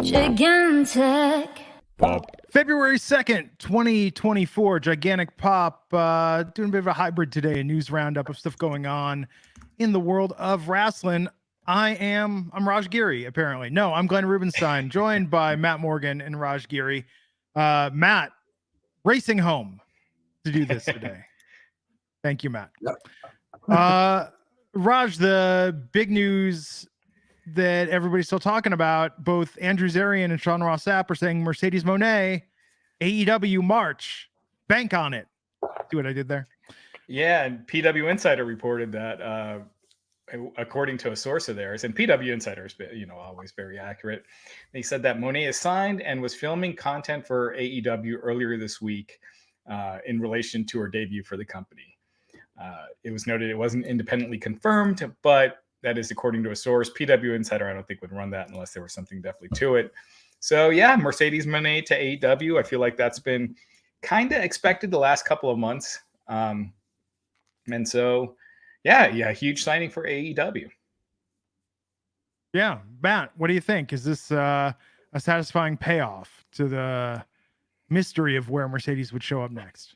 Gigantic Pop. February 2nd, 2024. Gigantic Pop. Doing a bit of a hybrid today, a news roundup of stuff going on in the world of wrestling. I'm Raj Giri, apparently. No, I'm Glenn Rubenstein, joined by Matt Morgan and Raj Giri. Matt, racing home to do this today. Thank you, Matt. Raj, the big news that everybody's still talking about, both Andrew Zarian and Sean Ross Sapp are saying Mercedes Moné, AEW March, bank on it. See what I did there? Yeah, and PW Insider reported that, according to a source of theirs, and PW Insider is, always very accurate. They said that Moné is signed and was filming content for AEW earlier this week in relation to her debut for the company. It was noted it wasn't independently confirmed, but that is according to a source. PW Insider, I don't think, would run that unless there was something definitely to it. So, yeah, Mercedes Moné to AEW. I feel like that's been kind of expected the last couple of months. And so, yeah, huge signing for AEW. Yeah, Matt, what do you think? Is this a satisfying payoff to the mystery of where Mercedes would show up next?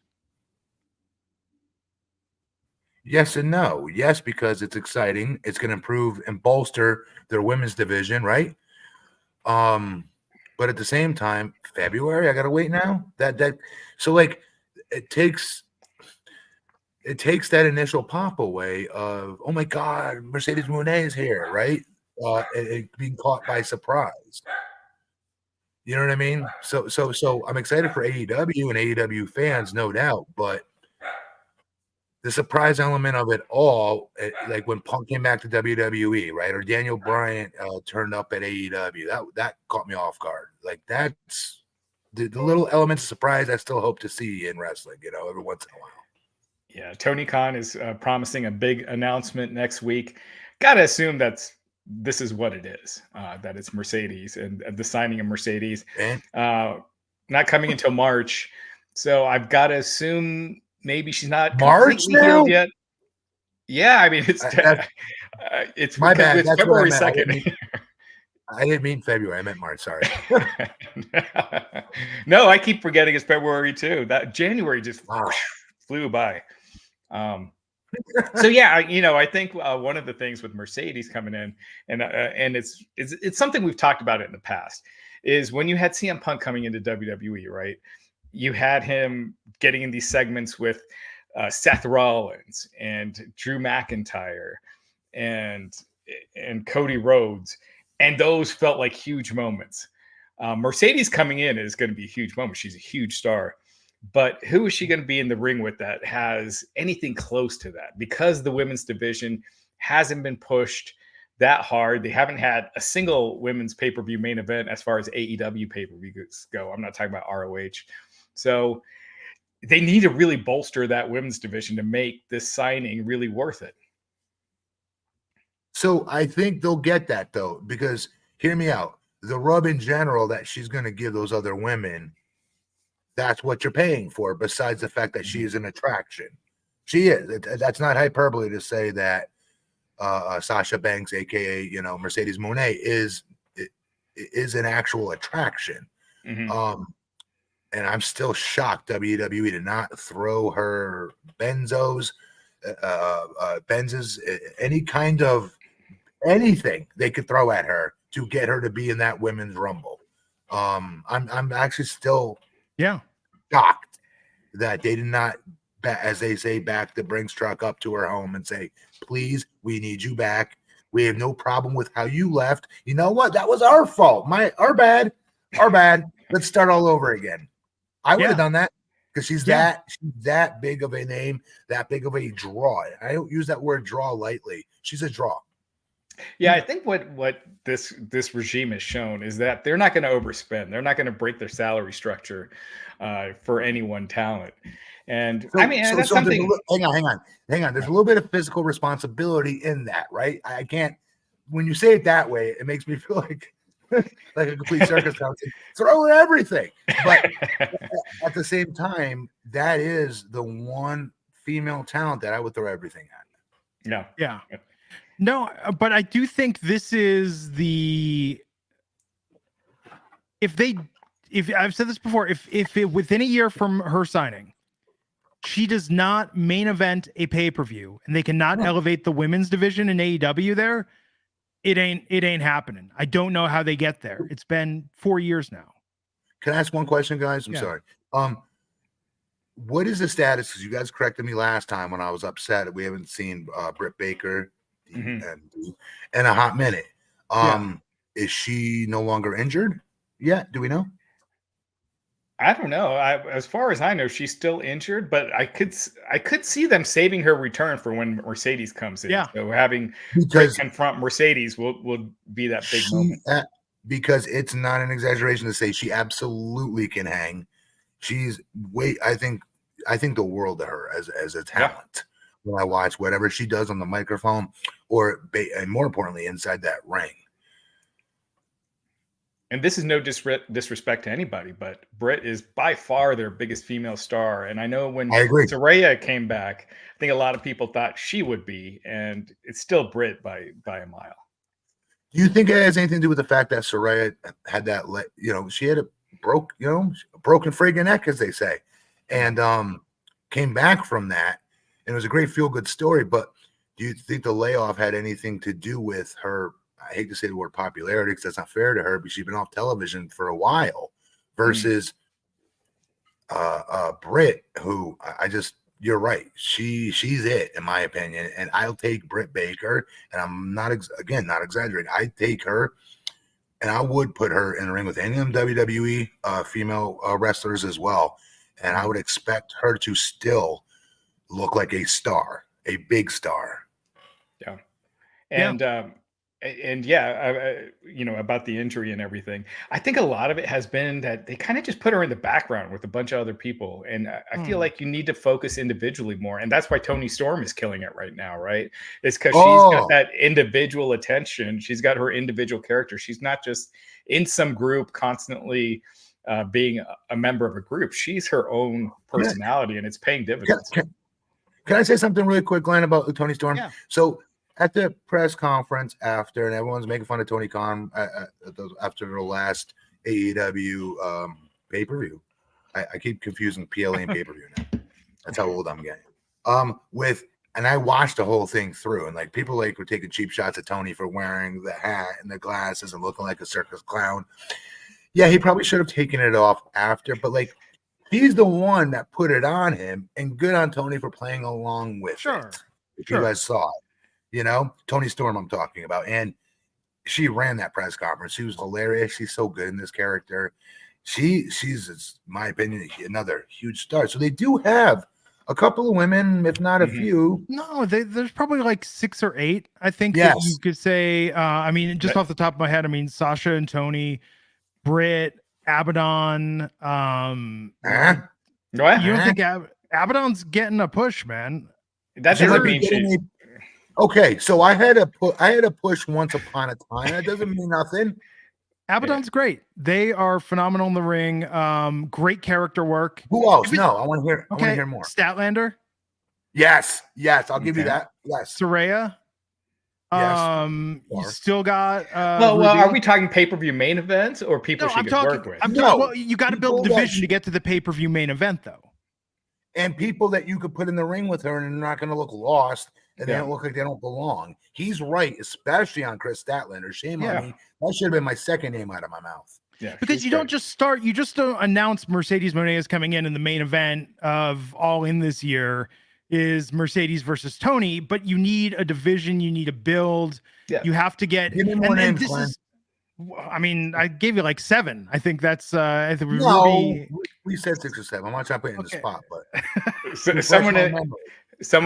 Yes and no. Yes, because it's exciting. It's going to improve and bolster their women's division, right? But at the same time, February, I got to wait now. So like it takes that initial pop away of, oh my God, Mercedes Moné is here, right? It being caught by surprise. You know what I mean? So I'm excited for AEW and AEW fans, no doubt, but the surprise element of it all, like when Punk came back to WWE, right? Or Daniel Bryan turned up at AEW, that caught me off guard. Like that's the little elements of surprise I still hope to see in wrestling, every once in a while. Yeah, Tony Khan is promising a big announcement next week. Got to assume this is what it is, that it's Mercedes and the signing of Mercedes. Not coming until March. So I've got to assume maybe she's not completely healed yet. Yeah, I mean, it's my bad. It's February 2nd. I didn't mean February. I meant March. Sorry. No, I keep forgetting it's February too. That January just flew by. So yeah, I think one of the things with Mercedes coming in, and it's something we've talked about it in the past, is when you had CM Punk coming into WWE, right? You had him getting in these segments with Seth Rollins and Drew McIntyre and Cody Rhodes, and those felt like huge moments. Mercedes coming in is going to be a huge moment. She's a huge star. But who is she going to be in the ring with that has anything close to that? Because the women's division hasn't been pushed that hard. They haven't had a single women's pay-per-view main event as far as AEW pay-per-views go. I'm not talking about ROH. So they need to really bolster that women's division to make this signing really worth it. So I think they'll get that, though, because hear me out. The rub in general that she's going to give those other women, that's what you're paying for, besides the fact that she is an attraction. She is. That's not hyperbole to say that Sasha Banks, a.k.a., Mercedes Moné, is an actual attraction. Mm-hmm. And I'm still shocked WWE did not throw her Benzes, any kind of anything they could throw at her to get her to be in that women's rumble. I'm actually still shocked that they did not, as they say, back the Brinks truck up to her home and say, please, we need you back. We have no problem with how you left. You know what? That was our fault. Our bad. Let's start all over again. I would have done that because she's that big of a name, that big of a draw. I don't use that word draw lightly. She's a draw. Yeah, I think what this regime has shown is that they're not going to overspend. They're not going to break their salary structure for any one talent. And that's something. Hang on. There's a little bit of physical responsibility in that, right? I can't. When you say it that way, it makes me feel like a complete circus bouncing, throw everything. But at the same time, that is the one female talent that I would throw everything at. Yeah. No, but I do think this is the if I've said this before, if it, within a year from her signing, she does not main event a pay-per-view and they cannot elevate the women's division in AEW there, it ain't happening. I don't know how they get there. It's been 4 years now. Can I ask one question, guys? I'm sorry. What is the status? Because you guys corrected me last time when I was upset. We haven't seen Britt Baker in a hot minute. Is she no longer injured yet? Do we know? I don't know. As far as I know, she's still injured, but I could see them saving her return for when Mercedes comes in. Yeah. So having Britt confront Mercedes will be that big moment. Because it's not an exaggeration to say she absolutely can hang. She's I think the world of her as a talent. When I watch whatever she does on the microphone, and more importantly, inside that ring. And this is no disrespect to anybody, but Britt is by far their biggest female star. And I know when Saraya came back, I think a lot of people thought she would be, and it's still Britt by a mile. Do you think it has anything to do with the fact that Saraya had that, she had a broken friggin' neck, as they say, and came back from that, and it was a great feel-good story. But do you think the layoff had anything to do with her? I hate to say the word popularity because that's not fair to her, but she's been off television for a while versus Britt, who you're right. She's it, in my opinion. And I'll take Britt Baker, and I'm not exaggerating. I take her, and I would put her in the ring with any of them WWE female wrestlers as well. And I would expect her to still look like a star, a big star. Yeah. And about the injury and everything, I think a lot of it has been that they kind of just put her in the background with a bunch of other people. And I feel like you need to focus individually more. And that's why Toni Storm is killing it right now, right? It's because she's got that individual attention. She's got her individual character. She's not just in some group constantly being a member of a group. She's her own personality, and it's paying dividends. Can I say something really quick, Glenn, about Toni Storm? Yeah. So at the press conference after, and everyone's making fun of Tony Khan after the last AEW pay-per-view. I keep confusing PLA and pay-per-view now. That's how old I'm getting. And I watched the whole thing through, and people were taking cheap shots at Tony for wearing the hat and the glasses and looking like a circus clown. Yeah, he probably should have taken it off after, but he's the one that put it on him, and good on Tony for playing along with it. If you guys saw it. Toni Storm I'm talking about. And she ran that press conference. She was hilarious. She's so good in this character. She's, in my opinion, another huge star. So they do have a couple of women, if not a few. No, there's probably 6 or 8. I think that you could say, just off the top of my head, Sasha and Tony, Britt, Abaddon. You don't think Abaddon's getting a push, man? That doesn't mean okay, so I had a push once upon a time. That doesn't mean nothing. Abaddon's great. They are phenomenal in the ring. Great character work. Who else? No, I want to hear. I want to hear more. Statlander. Yes, I'll give you that. Yes. Saraya. Yes. You still got. Well, are we talking pay-per-view main events or people she could work with? You got to build a division to get to the pay-per-view main event, though. And people that you could put in the ring with her and they're not going to look lost. And they don't look like they don't belong. He's right, especially on Chris Statlander. Shame on me. That should have been my second name out of my mouth. Yeah, because you don't just don't announce Mercedes Moné is coming in the main event of All In this year is Mercedes versus Tony, but you need a division, you need a build. Yeah. You have to get. Give me more names, Glenn. I gave you 7. I think that's. I think we said 6 or 7. I'm not trying to put you in the spot, but someone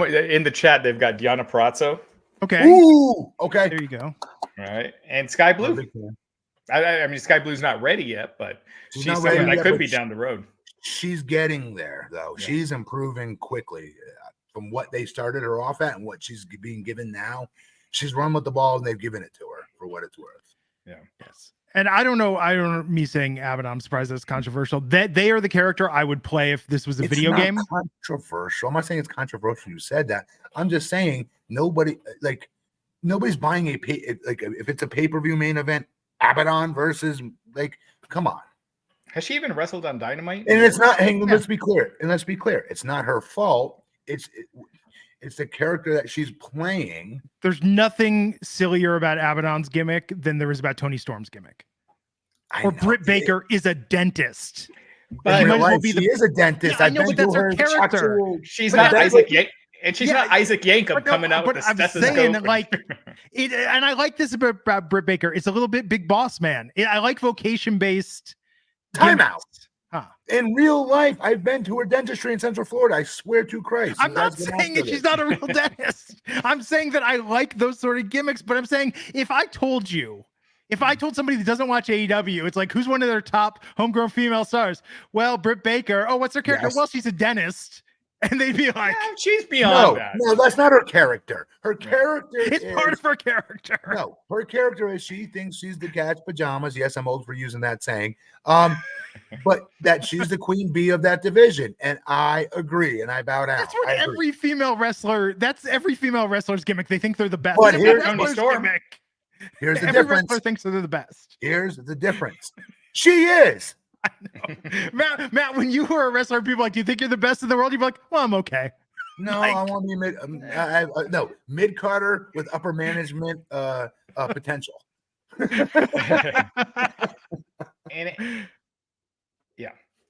in the chat, they've got Diana Perazzo. Okay. Ooh, okay. There you go. All right, and Sky Blue. Sky Blue's not ready yet, but she's someone that could be down the road. She's getting there, though. Yeah. She's improving quickly from what they started her off at and what she's being given now. She's run with the ball, and they've given it to her for what it's worth. Yeah. Yes. And I don't know me saying Abaddon, I'm surprised that's controversial. That they are the character I would play if this was a video game. Controversial. I'm not saying it's controversial. You said that. I'm just saying nobody's buying if it's a pay-per-view main event, Abaddon versus come on. Has she even wrestled on Dynamite? And it's not. Hang on, let's be clear. And let's be clear. It's not her fault. It's the character that she's playing. There's nothing sillier about Abaddon's gimmick than there is about Tony Storm's gimmick. Or Britt Baker is a dentist. But she is a dentist. Yeah, I know, but that's her character. She's not Isaac Yankem. And she's not Isaac Yankem coming out with the stethoscope. I'm saying that, like, and I like this about Britt Baker. It's a little bit Big Boss Man. I like vocation-based. Timeout. Huh. In real life, I've been to her dentistry in Central Florida. I swear to Christ. I'm not saying that she's not a real dentist. I'm saying that I like those sort of gimmicks, but I'm saying if I told somebody that doesn't watch AEW, it's like, who's one of their top homegrown female stars? Well, Britt Baker. Oh, what's her character? Yes. Well, she's a dentist. And they'd be like, yeah, she's beyond that. No, that's not her character. Her character is part of her character. No, her character is she thinks she's the cat's pajamas. Yes, I'm old for using that saying. But that she's the queen bee of that division. And I agree. And I bow down. That's what every female wrestler's gimmick. They think they're the best. But here's Here's the every difference. Wrestler thinks they're the best. Here's the difference. She is. I know. Matt, when you were a wrestler, people like, do you think you're the best in the world? You'd be like, well, I'm okay. No, I want to be mid Carter with upper management potential. Yeah.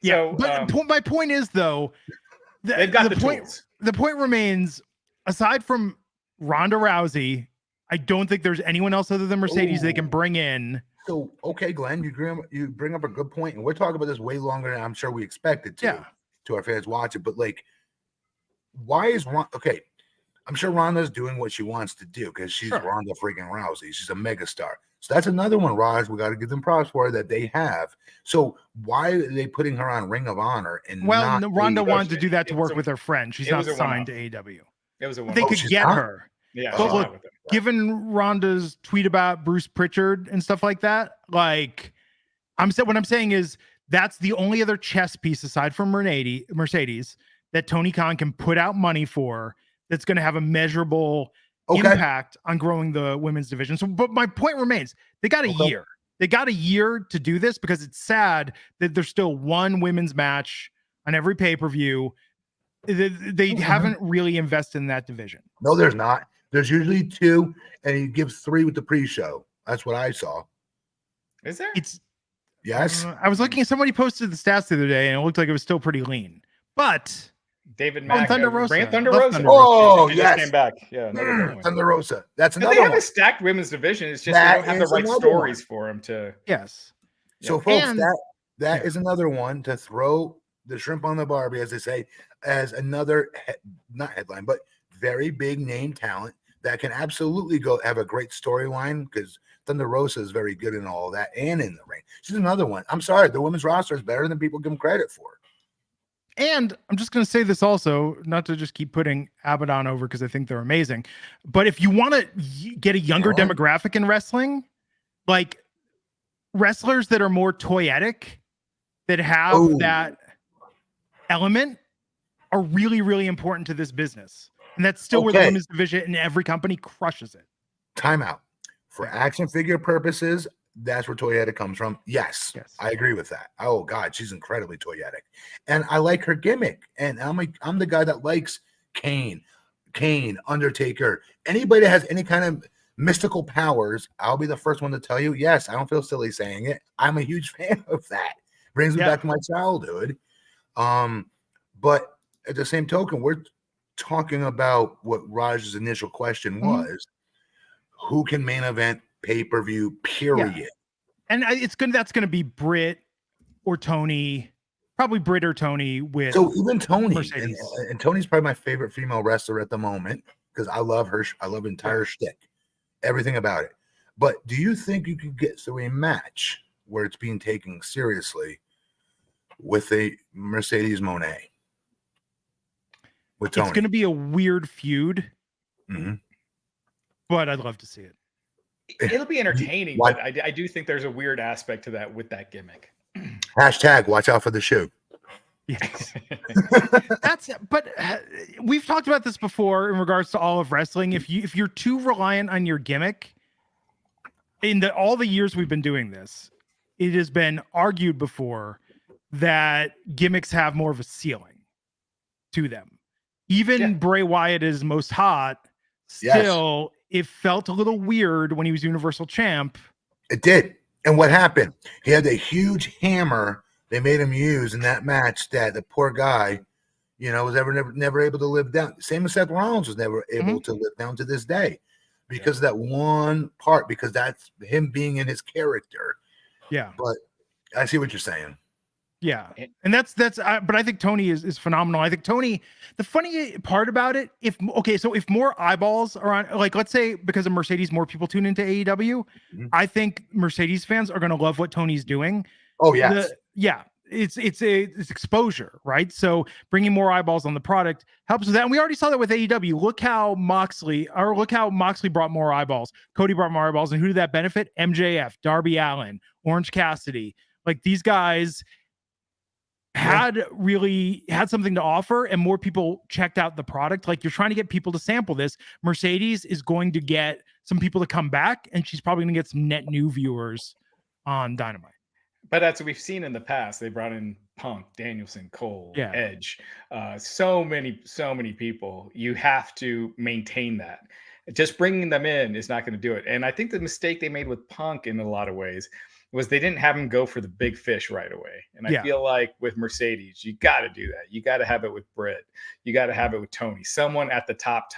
So, but my point is, though, they've got the point. Tools. The point remains, aside from Ronda Rousey, I don't think there's anyone else other than Mercedes they can bring in. So, okay, Glenn, you bring up a good point, and we're talking about this way longer than I'm sure we expected to our fans watch it. But, like, why is okay? I'm sure Ronda's doing what she wants to do because she's Ronda freaking Rousey. She's a megastar. So that's another one, Raj. We got to give them props for that they have. So why are they putting her on Ring of Honor? And Ronda wanted to do that to work with her friend. She's not signed to AEW. It was a one. They could get her. Yeah, but look, given Ronda's tweet about Bruce Pritchard and stuff like that, like what I'm saying is that's the only other chess piece aside from Mercedes that Tony Khan can put out money for that's going to have a measurable impact on growing the women's division. So, but my point remains, they got a year. They got a year to do this because it's sad that there's still one women's match on every pay-per-view. They haven't really invested in that division. No, there's not. There's usually two, and he gives three with the pre-show. That's what I saw. Is there? Yes. I was looking. Somebody posted the stats the other day, and it looked like it was still pretty lean. But David Mack, Thunder Rosa. Thunder Rosa. Oh, yes. Just came back. Yeah, Thunder Rosa. That's another one. They have a stacked women's division. It's just they don't have the right stories for them to. Yes. So, folks, that is another one to throw the shrimp on the barbie, as they say, as another not headline, but very big name talent that can absolutely go have a great storyline because Thunder Rosa is very good in all of that and in the ring. She's another one. I'm sorry, the women's roster is better than people give them credit for. And I'm just going to say this also, not to just keep putting Abaddon over because I think they're amazing, but if you want to get a younger demographic in wrestling, like wrestlers that are more toyetic, that have that element, are really, really important to this business. And that's still where the women's division in every company crushes it. Timeout. For action figure purposes, that's where toyetic comes from. Yes, I agree with that. Oh God, she's incredibly toyetic, and I like her gimmick. And I'm the guy that likes Kane, Undertaker, anybody that has any kind of mystical powers. I'll be the first one to tell you. Yes, I don't feel silly saying it. I'm a huge fan of that. Brings me back to my childhood. But at the same token, we're talking about what Raj's initial question was: who can main event pay-per-view, period. Yeah. And that's gonna be Britt or Tony, probably Britt or Tony with even Tony and Tony's probably my favorite female wrestler at the moment because I love her. I love entire shtick, everything about it. But do you think you could get through a match where it's being taken seriously with a Mercedes Moné? With Tony? It's gonna be a weird feud, but I'd love to see it. It'll be entertaining, but I do think there's a weird aspect to that with that gimmick. Hashtag watch out for the shoe. Yes. But we've talked about this before in regards to all of wrestling. If you're too reliant on your gimmick, in all the years we've been doing this, it has been argued before that gimmicks have more of a ceiling to them. Even Bray Wyatt is most hot. Still, it felt a little weird when he was Universal Champ. It did. And what happened? He had a huge hammer they made him use in that match that the poor guy, was never able to live down. Same as Seth Rollins was never able to live down to this day because of that one part, because that's him being in his character. Yeah. But I see what you're saying. Yeah. And that's but I think Tony is phenomenal. I think Tony, the funny part about it, if more eyeballs are on, like, let's say because of Mercedes, more people tune into AEW, I think Mercedes fans are going to love what Tony's doing. Oh, yes. It's exposure, right? So bringing more eyeballs on the product helps with that. And we already saw that with AEW. Look how Moxley brought more eyeballs. Cody brought more eyeballs. And who did that benefit? MJF, Darby Allin, Orange Cassidy. Like, these guys had something to offer, and more people checked out the product. Like, you're trying to get people to sample this. Mercedes is going to get some people to come back, and she's probably going to get some net new viewers on Dynamite. But that's what we've seen in the past. They brought in Punk, Danielson, Cole, Edge, so many people. You have to maintain that. Just bringing them in is not going to do it. And I think the mistake they made with Punk in a lot of ways was they didn't have him go for the big fish right away. And I feel like with Mercedes, you got to do that. You got to have it with Britt. You got to have it with Tony, someone at the top,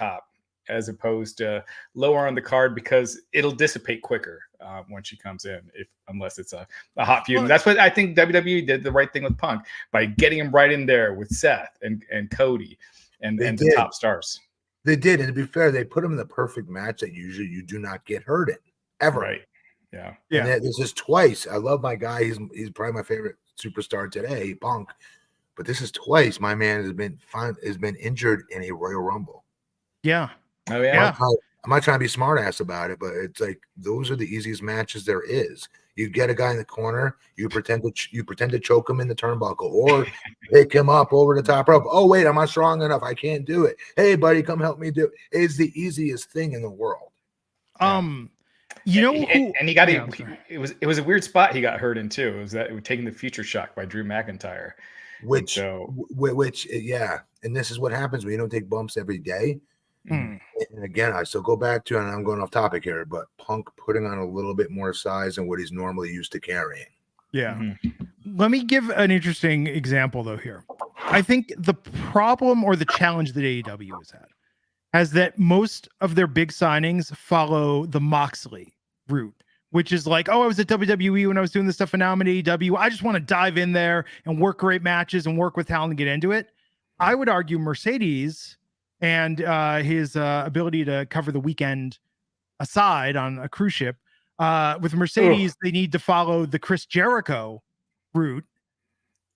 as opposed to lower on the card, because it'll dissipate quicker when she comes in, unless it's a hot feud. And that's what I think WWE did the right thing with Punk by getting him right in there with Seth and Cody and the top stars. They did. And to be fair, they put him in the perfect match that usually you do not get hurt in ever. Right. Yeah. And this is twice. I love my guy. He's probably my favorite superstar today, Punk. But this is twice my man has been injured in a Royal Rumble. Yeah. Oh yeah. I'm not trying to be smart ass about it, but it's like those are the easiest matches there is. You get a guy in the corner, you pretend to choke him in the turnbuckle, or pick him up over the top rope. Oh wait, I'm not strong enough. I can't do it. Hey buddy, come help me do it. It's the easiest thing in the world. You know, and he got it was a weird spot he got hurt in too. It was taking the Future Shock by Drew McIntyre, which and this is what happens when you don't take bumps every day. And again, I still go back to, and I'm going off topic here, but Punk putting on a little bit more size than what he's normally used to carrying. Yeah. Let me give an interesting example though here. I think the problem or the challenge that AEW has had is that most of their big signings follow the Moxley route, which is like, oh, I was at WWE when I was doing this stuff, and now I'm at AEW. I just want to dive in there and work great matches and work with talent and get into it. I would argue Mercedes and his ability to cover the weekend aside on a cruise ship. With Mercedes, they need to follow the Chris Jericho route,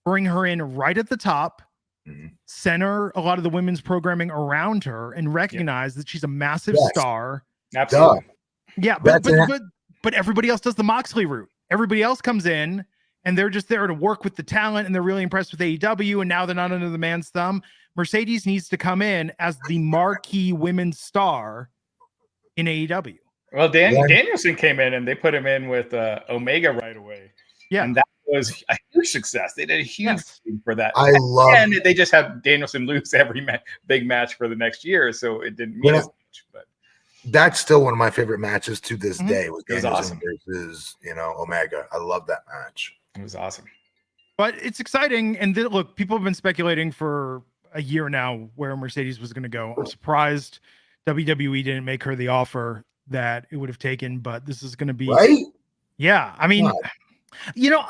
bring her in right at the top, center a lot of the women's programming around her, and recognize that she's a massive star. Absolutely. Yeah, but everybody else does the Moxley route. Everybody else comes in, and they're just there to work with the talent, and they're really impressed with AEW, and now they're not under the man's thumb. Mercedes needs to come in as the marquee women's star in AEW. Well, Danielson came in, and they put him in with Omega right away. Yeah, and that was a huge success. They did a huge thing for that. And they just had Danielson lose every big match for the next year, so it didn't mean as much. But that's still one of my favorite matches to this day. Was Danielson versus Omega. I love that match. It was awesome. But it's exciting, and look, people have been speculating for a year now where Mercedes was going to go. I'm surprised WWE didn't make her the offer that it would have taken, but this is going to be right. Yeah. I mean,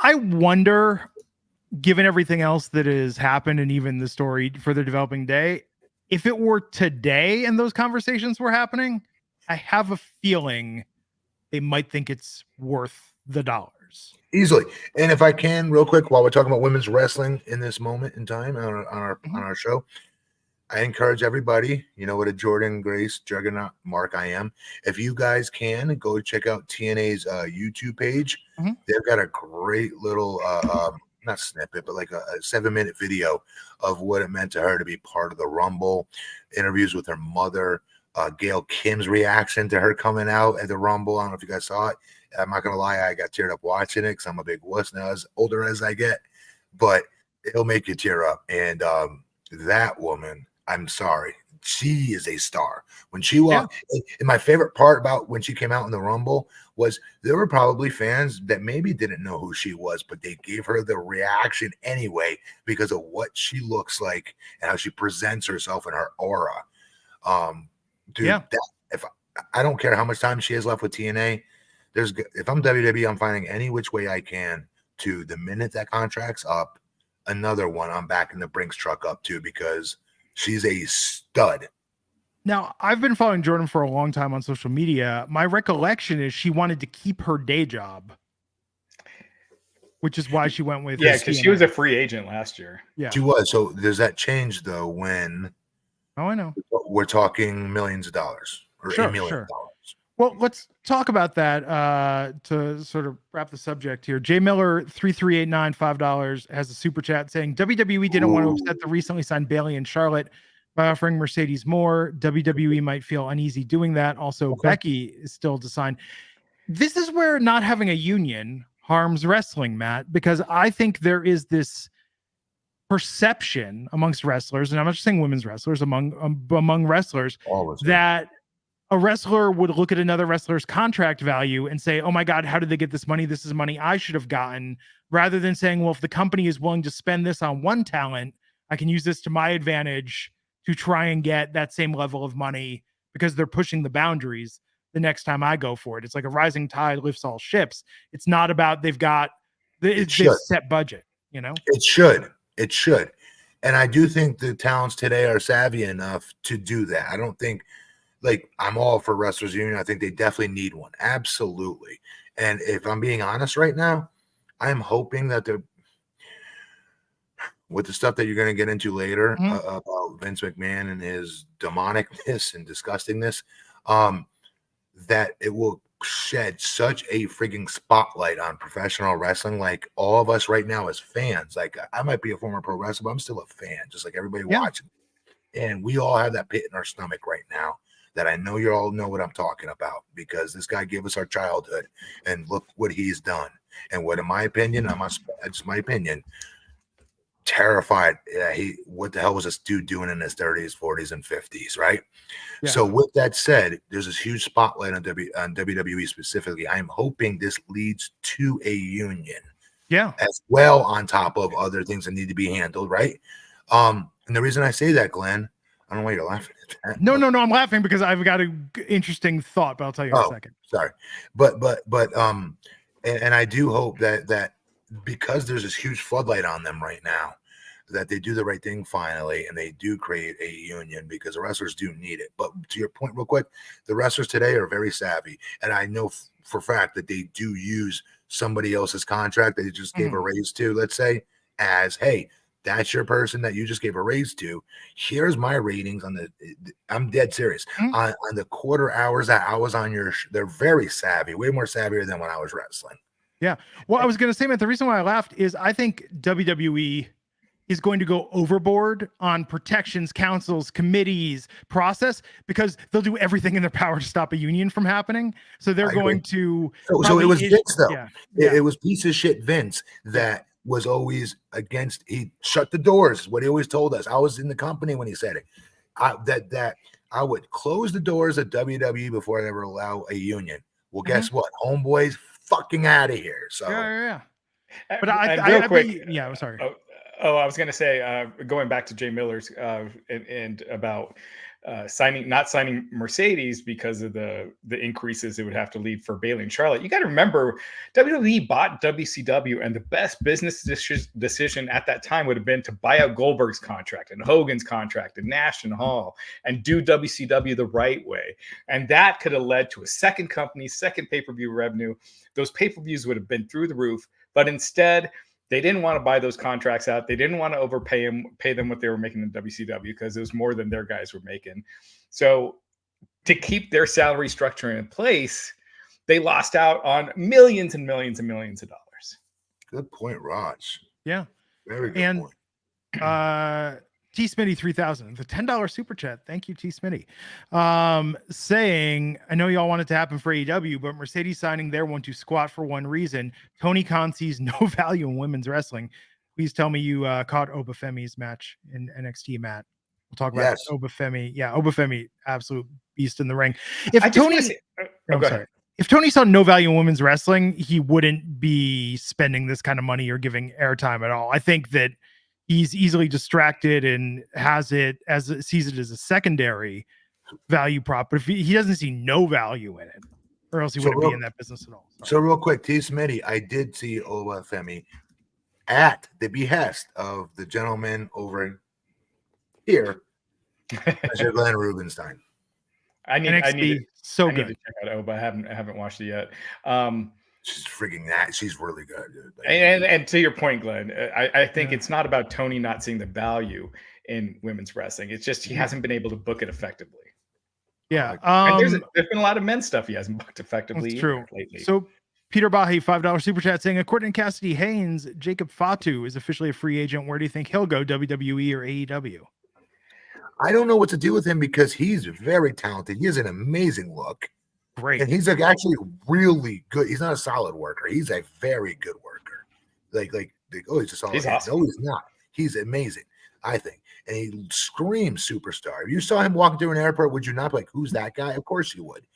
I wonder, given everything else that has happened and even the story for the developing day, if it were today and those conversations were happening, I have a feeling they might think it's worth the dollars. Easily. And if I can, real quick, while we're talking about women's wrestling in this moment in time on our show, I encourage everybody, what a Jordan Grace juggernaut mark I am. If you guys can, go check out TNA's YouTube page. They've got a great little, not snippet, but like a 7-minute video of what it meant to her to be part of the Rumble, interviews with her mother, Gail Kim's reaction to her coming out at the Rumble. I don't know if you guys saw it. I'm not going to lie, I got teared up watching it because I'm a big wuss now, as older as I get. but it'll make you tear up. And that woman, I'm sorry, she is a star. When she walked, and my favorite part about when she came out in the Rumble was there were probably fans that maybe didn't know who she was, but they gave her the reaction anyway because of what she looks like and how she presents herself and her aura. Dude, if I don't care how much time she has left with TNA, if I'm WWE, I'm finding any which way I can to the minute that contract's up, another one I'm backing the Brinks truck up to because she's a stud. Now, I've been following Jordan for a long time on social media. My recollection is she wanted to keep her day job, which is why she went with because she was a free agent last year. Yeah, she was. So does that change though when? Oh, I know. We're talking millions of dollars or $1 million. Well, let's talk about that to sort of wrap the subject here. Jay Miller 3389 $5 has a super chat saying WWE didn't want to upset the recently signed Bayley and Charlotte by offering Mercedes more. WWE might feel uneasy doing that. Also, Becky is still to sign. This is where not having a union harms wrestling, Matt, because I think there is this perception amongst wrestlers, and I'm not just saying women's wrestlers, among wrestlers, that a wrestler would look at another wrestler's contract value and say, oh my God, how did they get this money? This is money I should have gotten, rather than saying, well, if the company is willing to spend this on one talent, I can use this to my advantage to try and get that same level of money because they're pushing the boundaries the next time I go for it. It's like a rising tide lifts all ships. It's not about they've got this set budget, you know? It should. And I do think the talents today are savvy enough to do that. I don't think, like, I'm all for wrestlers union. I think they definitely need one. Absolutely. And if I'm being honest right now, I'm hoping that with the stuff that you're going to get into later about Vince McMahon and his demonicness and disgustingness, that it will shed such a frigging spotlight on professional wrestling. Like all of us right now as fans, like I might be a former pro wrestler, but I'm still a fan, just like everybody watching. And we all have that pit in our stomach right now that I know you all know what I'm talking about, because this guy gave us our childhood and look what he's done. And what, in my opinion, it's my opinion, terrified. What the hell was this dude doing in his 30s, 40s, and 50s, right? Yeah. So with that said, there's this huge spotlight on WWE specifically. I'm hoping this leads to a union, as well, on top of other things that need to be handled, right? And the reason I say that, Glenn, I don't know why you're laughing at that. No, I'm laughing because I've got an interesting thought, but I'll tell you in a second. Sorry, but and I do hope that because there's this huge floodlight on them right now, that they do the right thing finally, and they do create a union, because the wrestlers do need it. But to your point real quick, the wrestlers today are very savvy, and I know for a fact that they do use somebody else's contract that they just gave a raise to, let's say, as, hey, that's your person that you just gave a raise to. Here's my ratings on I'm dead serious, on the quarter hours that I was on your they're very savvy, way more savvier than when I was wrestling. Yeah. Well, I was going to say, Matt, the reason why I laughed is I think WWE is going to go overboard on protections, councils, committees, process, because they'll do everything in their power to stop a union from happening. So they're going to. So it was Vince, though. Yeah. It was piece of shit Vince that was always against. He shut the doors. What he always told us. I was in the company when he said it. That I would close the doors at WWE before I ever allow a union. Well, guess what? Homeboys fucking out of here. So yeah. But real quick, I'm sorry. I was going to say, going back to Jay Miller's and about not signing Mercedes because of the increases it would have to lead for Bayley and Charlotte. You got to remember, WWE bought WCW, and the best business decision at that time would have been to buy out Goldberg's contract and Hogan's contract and Nash and Hall and do WCW the right way. And that could have led to a second company, second pay-per-view revenue. Those pay-per-views would have been through the roof, but instead, they didn't want to buy those contracts out. They didn't want to pay them what they were making in WCW, because it was more than their guys were making. So to keep their salary structure in place, they lost out on millions and millions and millions of dollars. Good point, Raj. Yeah. Very good point. T Smitty 3000, the $10 super chat. Thank you, T Smitty. Saying, I know y'all want it to happen for AEW, but Mercedes signing there won't do squat for one reason. Tony Khan sees no value in women's wrestling. please tell me you caught Obafemi's match in NXT, Matt. We'll talk about Obafemi. Yeah, Obafemi, absolute beast in the ring. If go ahead. If Tony saw no value in women's wrestling, he wouldn't be spending this kind of money or giving airtime at all. I think that he's easily distracted and sees it as a secondary value prop. But if he doesn't see no value in it, or else he wouldn't be in that business at all. So real quick, T. Smitty, I did see Obafemi at the behest of the gentleman over here, Mr. Glenn Rubenstein. I need to check out Oba. I haven't watched it yet. She's freaking that. She's really good, dude. And to your point, Glenn, I think it's not about Tony not seeing the value in women's wrestling. It's just he hasn't been able to book it effectively. Yeah. And there's been a lot of men's stuff he hasn't booked effectively. That's true. Lately. So Peter Bahi, $5 super chat saying, according to Cassidy Haynes, Jacob Fatu is officially a free agent. Where do you think he'll go, WWE or AEW? I don't know what to do with him because he's very talented. He has an amazing look. Great. And he's actually really good. He's not a solid worker. He's a very good worker. He's a solid. He's awesome. No, he's not. He's amazing, I think. And he screams superstar. If you saw him walking through an airport, would you not be like, who's that guy? Of course you would.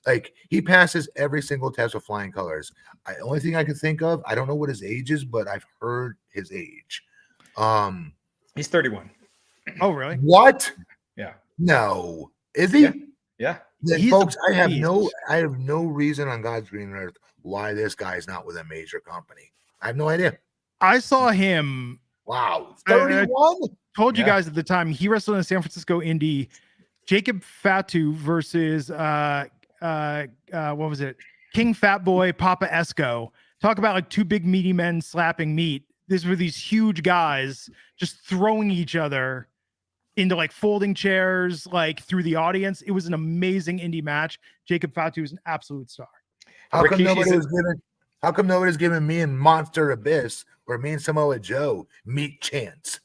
Like, he passes every single test with flying colors. The only thing I can think of, I don't know what his age is, but I've heard his age. He's 31. Oh, really? What? Yeah. No. Is he? Yeah. Folks, I have no reason on God's green earth why this guy is not with a major company. I have no idea. I saw him. Wow. 31? Told you guys at the time he wrestled in San Francisco Indie. Jacob Fatu versus what was it? King Fat Boy, Papa Esco. Talk about like two big meaty men slapping meat. These were these huge guys just throwing each other into like folding chairs, like through the audience. It was an amazing indie match. Jacob Fatu is an absolute star. How come nobody's giving me and Monster Abyss or me and Samoa Joe meat chance?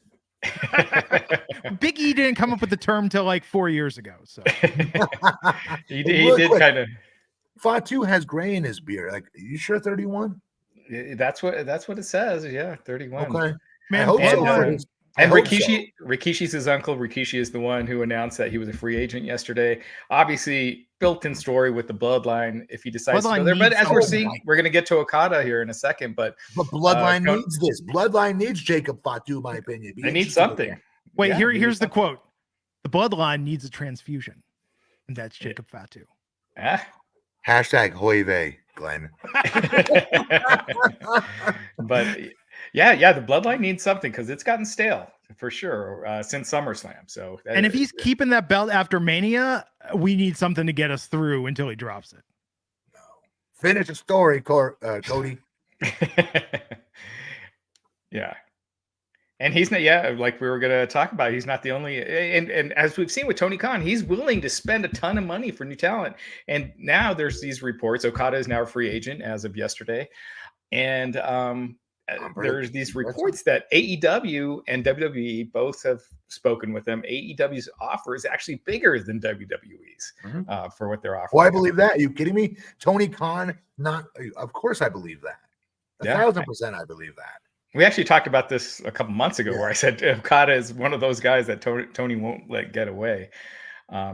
Big E didn't come up with the term till like 4 years ago. So he did kind of. Fatu has gray in his beard. Like, are you sure 31? That's what it says. Yeah, 31. Okay, man. I hope so. And Rikishi's his uncle. Rikishi is the one who announced that he was a free agent yesterday. Obviously, built-in story with the bloodline. If he decides to go there, but as we're seeing, we're going to get to Okada here in a second. But bloodline needs this. Bloodline needs Jacob Fatu, in my opinion. They need something. Wait, here's the quote: "The bloodline needs a transfusion," and that's Jacob Fatu. Hashtag Hoive, Glenn. But yeah, the bloodline needs something because it's gotten stale for sure since SummerSlam. So, and if he's keeping that belt after Mania, we need something to get us through until he drops it. No. Finish the story, Cody. Yeah. And he's not, like we were going to talk about, he's not the only, and as we've seen with Tony Khan, he's willing to spend a ton of money for new talent. And now there's these reports, Okada is now a free agent as of yesterday. And there's these reports that AEW and WWE both have spoken with them. AEW's offer is actually bigger than WWE's for what they're offering. Well, I believe that. Are you kidding me? Tony Khan, of course I believe that. 1,000% I believe that. We actually talked about this a couple months ago where I said Okada is one of those guys that Tony won't let get away.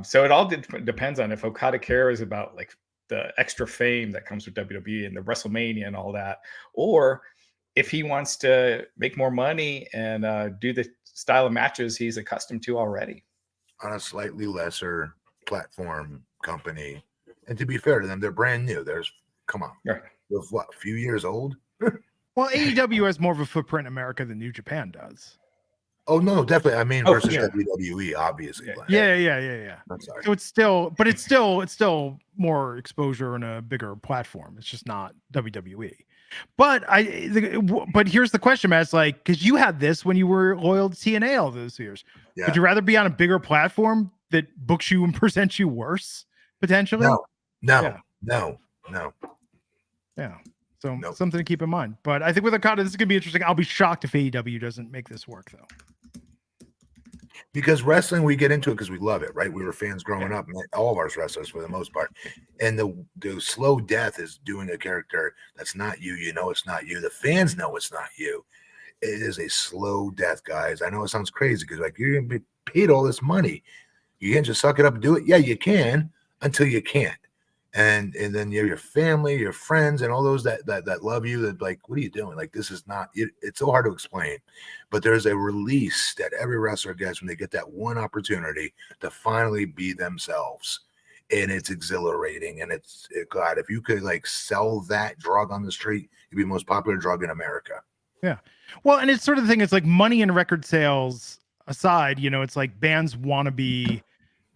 So it all depends on if Okada cares about like the extra fame that comes with WWE and the WrestleMania and all that, or if he wants to make more money and do the style of matches he's accustomed to already. On a slightly lesser platform company. And to be fair to them, they're brand new. Come on. Right. They're what, a few years old? Well, AEW has more of a footprint in America than New Japan does. Oh no, definitely. I mean, versus WWE, obviously. Yeah. I'm sorry. So it's still more exposure and a bigger platform. It's just not WWE. But here's the question, Matt. It's like, because you had this when you were loyal to TNA all those years. Yeah. Would you rather be on a bigger platform that books you and presents you worse potentially? No. Yeah. So something to keep in mind. But I think with Okada, this is going to be interesting. I'll be shocked if AEW doesn't make this work, though. Because wrestling, we get into it because we love it, right? We were fans growing up, all of our wrestlers for the most part. And the slow death is doing a character that's not you. You know it's not you. The fans know it's not you. it is a slow death, guys. I know it sounds crazy because like you're gonna be paid all this money. You can't just suck it up and do it. Yeah, you can until you can't. And then you have your family, your friends, and all those that love you. That like, what are you doing? Like, this is not. It's so hard to explain, but there's a release that every wrestler gets when they get that one opportunity to finally be themselves, and it's exhilarating. And God, if you could like sell that drug on the street, it'd be the most popular drug in America. Yeah, well, and it's sort of the thing. It's like money and record sales aside, you know, it's like bands want to be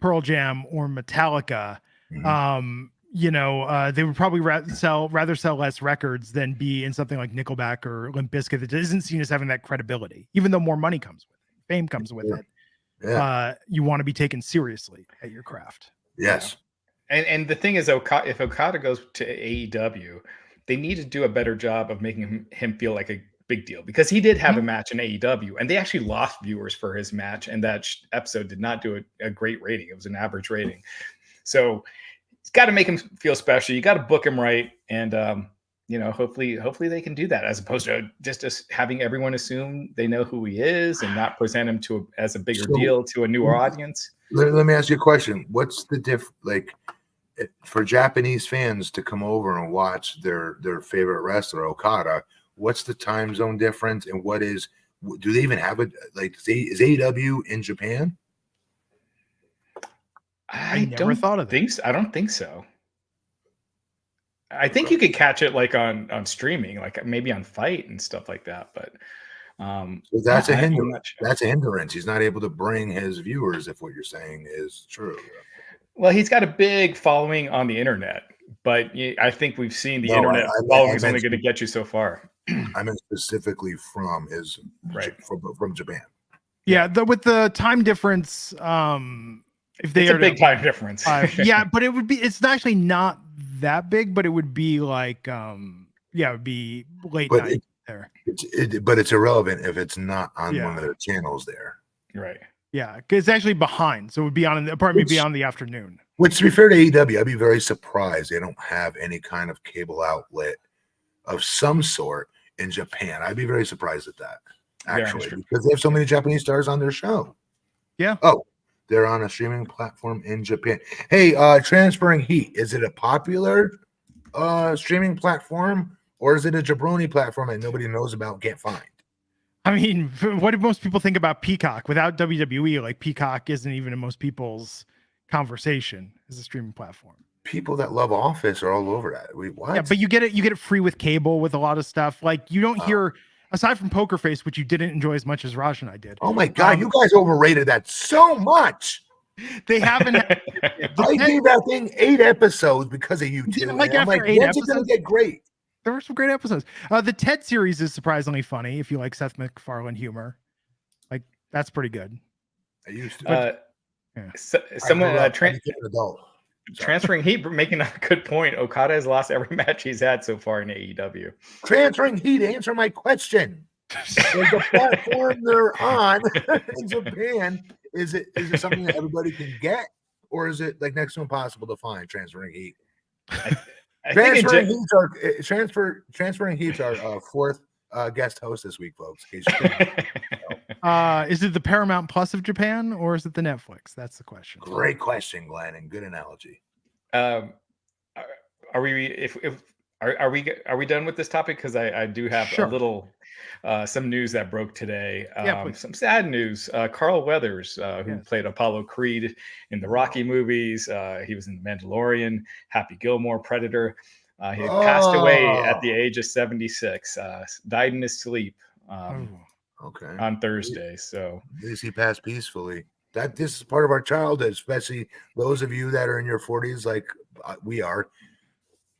Pearl Jam or Metallica. Mhm. You know, they would probably rather sell less records than be in something like Nickelback or Limp Bizkit that isn't seen as having that credibility, even though more money comes with it, fame comes with it. Yeah. You want to be taken seriously at your craft. Yes. And the thing is, if Okada goes to AEW, they need to do a better job of making him feel like a big deal, because he did have a match in AEW and they actually lost viewers for his match, and that episode did not do a great rating. It was an average rating. So it's got to make him feel special. You got to book him right, and you know, hopefully they can do that, as opposed to just having everyone assume they know who he is and not present him as a bigger deal to a newer audience. Let me ask you a question. What's the like for Japanese fans to come over and watch their favorite wrestler Okada? What's the time zone difference, and do they even have it? Like, is AEW in Japan? I never thought of that. I don't think so. I think you could catch it like on streaming, like maybe on Fight and stuff like that. But so that's a hindrance. Sure. That's a hindrance. He's not able to bring his viewers, if what you're saying is true. Well, he's got a big following on the internet, but I think we've seen the internet following is only going to get you so far. I meant specifically from from Japan. Yeah, with the time difference, if they it's a big time difference. Yeah, but it's actually not that big, but it would be like it would be late night there. But it's irrelevant if it's not on one of their channels there. Right. Yeah, because it's actually behind, so it would be on the afternoon. Which, to be fair to AEW, I'd be very surprised they don't have any kind of cable outlet of some sort in Japan. I'd be very surprised at that, actually, because they have so many Japanese stars on their show. Yeah. Oh, they're on a streaming platform in Japan. Hey, Transferring Heat, is it a popular streaming platform, or is it a jabroni platform that nobody knows about, can't find? I mean, what do most people think about Peacock? Without WWE, like, Peacock isn't even in most people's conversation as a streaming platform. People that love Office are all over that. What? Yeah, but you get it free with cable with a lot of stuff. Like, you don't hear, aside from Poker Face, which you didn't enjoy as much as Raj and I did. Oh my God, you guys overrated that so much. They haven't. I gave that thing 8 episodes because of you. Didn't like after 8 episodes. It's gonna get great. There were some great episodes. The Ted series is surprisingly funny if you like Seth MacFarlane humor. Like, that's pretty good. I used to. Transferring Heat, making a good point. Okada has lost every match he's had so far in AEW. Transferring Heat, answer my question. Is the platform they're on in Japan, is it something that everybody can get, or is it like next to impossible to find? Transferring Heat. Transferring Heat's our fourth guest host this week, folks. Is it the Paramount Plus of Japan, or is it the Netflix? That's the question. Great question, Glenn, and good analogy. Are we done with this topic? Because I do have a little some news that broke today. Some sad news. Carl Weathers, who played Apollo Creed in the Rocky movies, he was in The Mandalorian, Happy Gilmore, Predator. He passed away at the age of 76. Died in his sleep on Thursday. So at least he passed peacefully. This is part of our childhood, especially those of you that are in your 40s, like we are.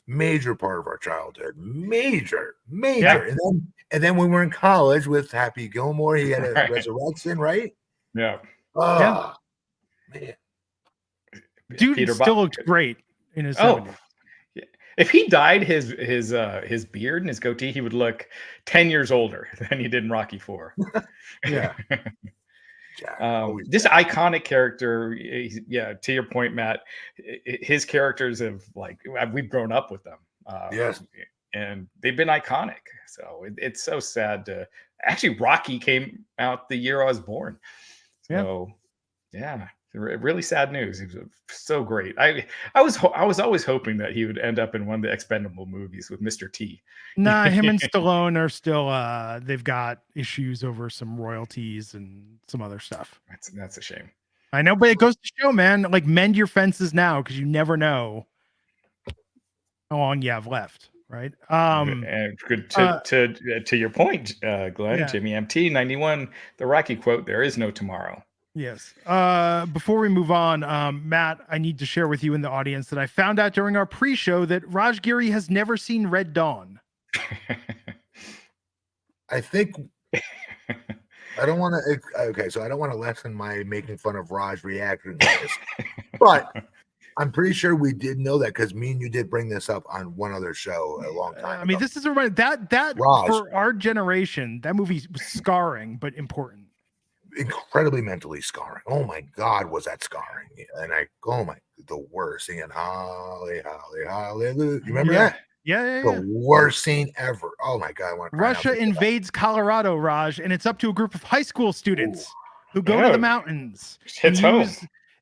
Major part of our childhood. Major. Yeah. And then when we were in college with Happy Gilmore, he had a resurrection, right? Yeah. Man. Dude still looked great in his 70s. Yeah. If he dyed his beard and his goatee, he would look 10 years older than he did in Rocky IV. Yeah. This iconic character, to your point, Matt, his characters have, like, we've grown up with them. Yes. And they've been iconic. So it's so sad to actually Rocky came out the year I was born. So yeah, really sad news. He was so great. I was always hoping that he would end up in one of the Expendable movies with Mr. T. Nah, him and Stallone are still they've got issues over some royalties and some other stuff. That's a shame. I know, but it goes to show, man, like mend your fences now because you never know how long you have left, right? And good to your point, Glenn, Jimmy MT 91, the Rocky quote, "There is no tomorrow." Yes. Before we move on, Matt, I need to share with you in the audience that I found out during our pre-show that Raj Giri has never seen Red Dawn. I think I don't want to. Okay, so I don't want to lessen my making fun of Raj reacting to this, but I'm pretty sure we did know that because me and you did bring this up on one other show a long time ago. I mean, this is a that Raj, for our generation, that movie was scarring but important. Incredibly mentally scarring. Oh my God, was that scarring? And the worst singing holly, holly, hallelujah. You remember that? Yeah. The worst scene ever. Oh my God. Russia invades Colorado, Raj, and it's up to a group of high school students who go to the mountains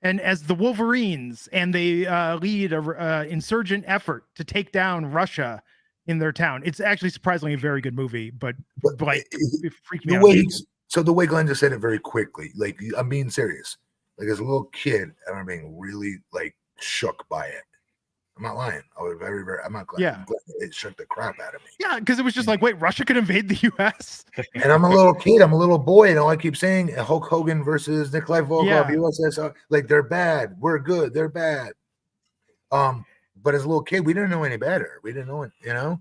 and as the Wolverines, and they lead a insurgent effort to take down Russia in their town. It's actually surprisingly a very good movie, but like it freaked me out. So the way Glenn just said it very quickly, like I'm being serious. Like as a little kid, I remember being really like shook by it. I'm not lying. I was I'm not glad. Yeah. It shook the crap out of me. Yeah, because it was just like, wait, Russia could invade the U.S. And I'm a little kid. I'm a little boy, and all I keep saying, Hulk Hogan versus Nikolai Volkov, USSR, like they're bad. We're good. They're bad. But as a little kid, we didn't know any better. We didn't know it, Yeah,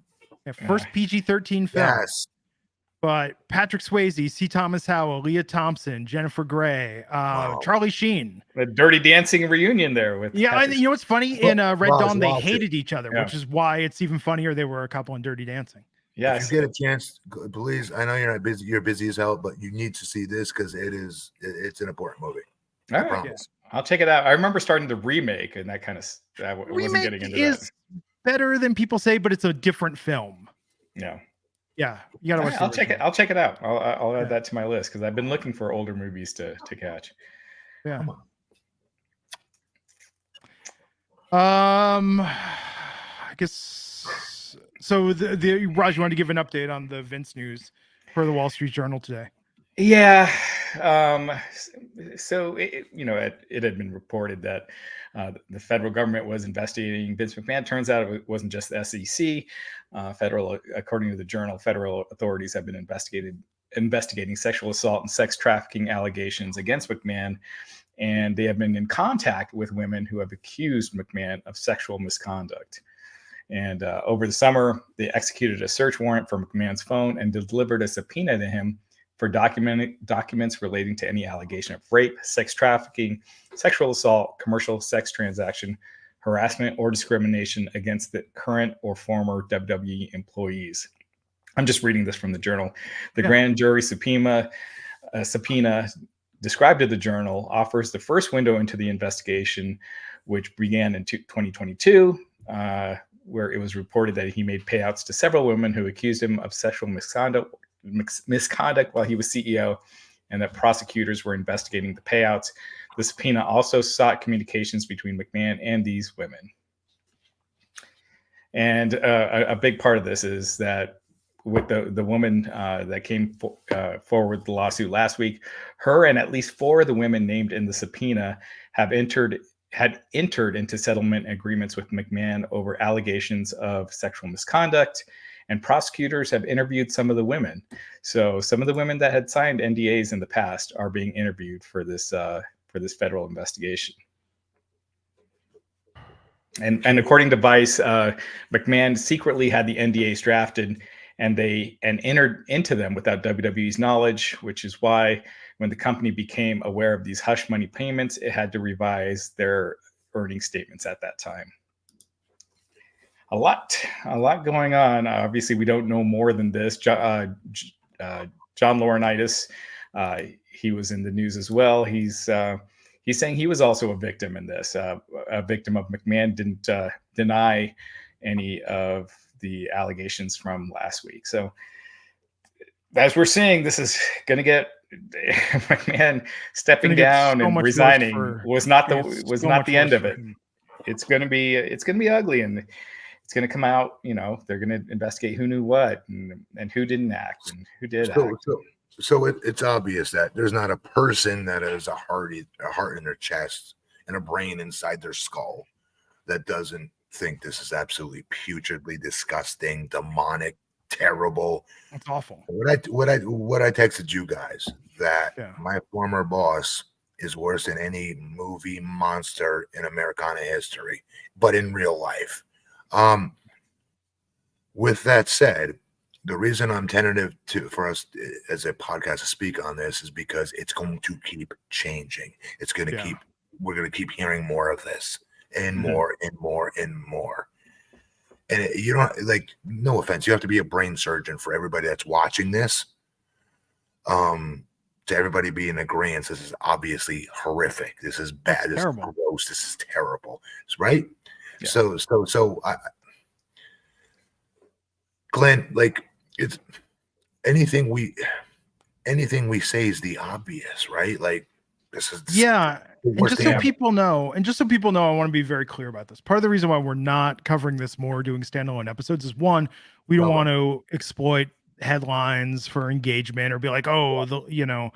first PG-13 film. Yes. But Patrick Swayze, C. Thomas Howell, Leah Thompson, Jennifer Grey, Charlie Sheen. The Dirty Dancing reunion there with and you know what's funny? In Red Dawn, they hated each other, which is why it's even funnier they were a couple in Dirty Dancing. Yeah. If you get a chance, please. I know you're not busy. You're busy as hell, but you need to see this because it's an important movie. All right. Yeah. I'll check it out. I remember starting the remake, and that kind of wasn't getting into that. Better than people say, but it's a different film. Yeah, you gotta watch. I'll check it. I'll check it out. I'll add that to my list because I've been looking for older movies to catch. Yeah. I guess so. The Raj, you want to give an update on the Vince news for the Wall Street Journal today? Yeah. So it had been reported that the federal government was investigating Vince McMahon. Turns out it wasn't just the SEC. According to the Journal, federal authorities have been investigating sexual assault and sex trafficking allegations against McMahon, and they have been in contact with women who have accused McMahon of sexual misconduct. And over the summer, they executed a search warrant for McMahon's phone and delivered a subpoena to him for documents relating to any allegation of rape, sex trafficking, sexual assault, commercial sex transaction, harassment, or discrimination against the current or former WWE employees. I'm just reading this from the Journal. The grand jury subpoena described to the Journal offers the first window into the investigation, which began in 2022, where it was reported that he made payouts to several women who accused him of sexual misconduct while he was CEO, and that prosecutors were investigating the payouts. The subpoena also sought communications between McMahon and these women. And a big part of this is that with the woman that came forward with the lawsuit last week, her and at least 4 of the women named in the subpoena had entered into settlement agreements with McMahon over allegations of sexual misconduct. And prosecutors have interviewed some of the women. So some of the women that had signed NDAs in the past are being interviewed for this federal investigation. And according to Vice, McMahon secretly had the NDAs drafted and entered into them without WWE's knowledge, which is why when the company became aware of these hush money payments, it had to revise their earnings statements at that time. A lot going on. Obviously, we don't know more than this. John Laurinaitis, he was in the news as well. He's saying he was also a victim in this, a victim of McMahon. Didn't deny any of the allegations from last week. So as we're seeing, this is going to get McMahon stepping down so and resigning was not the end of it. It's going to be ugly, and it's going to come out. They're going to investigate who knew what and who didn't act and who did act. So it's obvious that there's not a person that has a heart in their chest and a brain inside their skull that doesn't think this is absolutely putridly disgusting, demonic, terrible. It's awful. What I texted you guys that my former boss is worse than any movie monster in Americana history, but in real life. With that said, the reason I'm tentative for us as a podcast to speak on this is because it's going to keep changing. It's going to we're going to keep hearing more of this and more and more and more. And you don't no offense, you have to be a brain surgeon for everybody that's watching this. To everybody be in agreement, this is obviously horrific. This is bad. This is gross. This is terrible. Right? Yeah. So Glenn, it's anything we say is the obvious, right? Like this is And just so people know, I want to be very clear about this. Part of the reason why we're not covering this more, doing standalone episodes, is one, we don't want to exploit headlines for engagement or be like, oh, the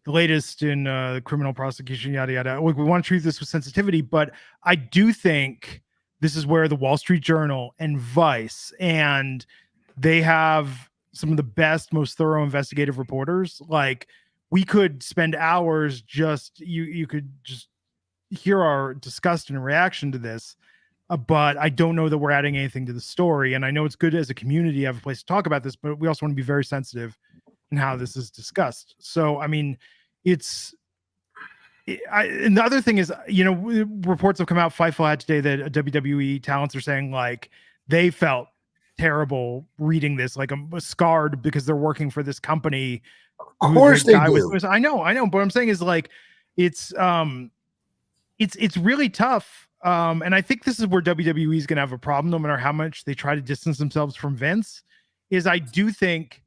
latest in criminal prosecution, yada yada. We want to treat this with sensitivity, but I do think this is where the Wall Street Journal and Vice, and they have some of the best, most thorough investigative reporters. We could spend hours you could just hear our disgust and reaction to this, but I don't know that we're adding anything to the story. And I know it's good as a community to have a place to talk about this, but we also want to be very sensitive in how this is discussed. So, I mean, and the other thing is, reports have come out, Fightful had today, that WWE talents are saying they felt terrible reading this, scarred because they're working for this company. Of course they do. I know. But what I'm saying is it's really tough. And I think this is where WWE is going to have a problem, no matter how much they try to distance themselves from Vince. Is I do think